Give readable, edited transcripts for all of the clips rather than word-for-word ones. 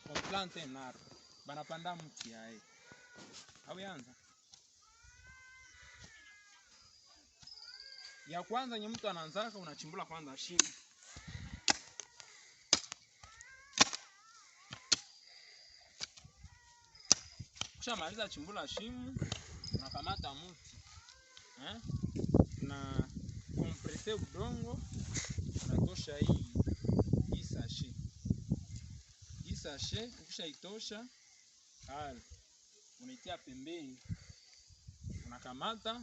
on plante un arbre. Banapanda mti yae. Hawianza. Ya kwanza nye mtu anaanzaka unachimbula kwanza shimo. Ukishamaliza chimbula shimo, unakamata mti. Na komprese udongo, unatosha hii sachet. Hii sachet ukishaitosha, unaitia pembeni. Unakamata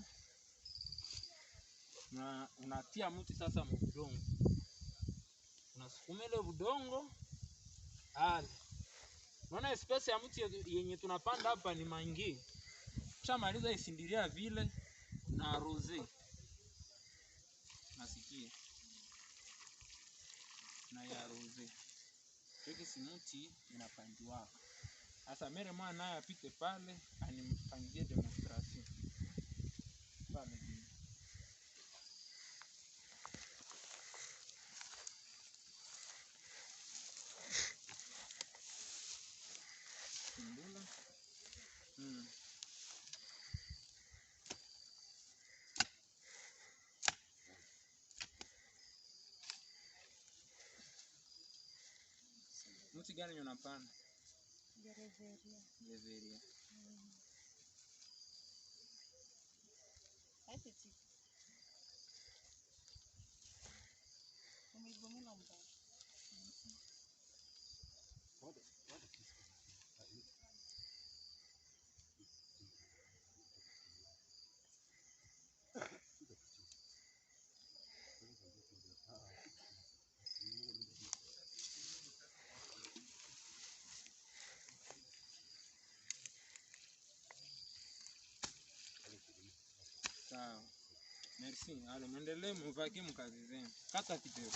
na unatia mti sasa mudongo. Unasukuma ile udongo. Unaona espesi ya mti yenye tunapanda hapa ni mangi. Ukishamaliza isindiria vile na rose. Nasikia. Na ya rose. Hiki si mti inapandiwa. Sasa mere mwana naye apite pale animfanyie demonstration. Pale. Simbula. Mti gani unapanda? Gereveria. Haipiti. Umegomela mbaya. Sawa. Merci. Alors, mwendelee muvaki mkazi zenu. Kata kidogo.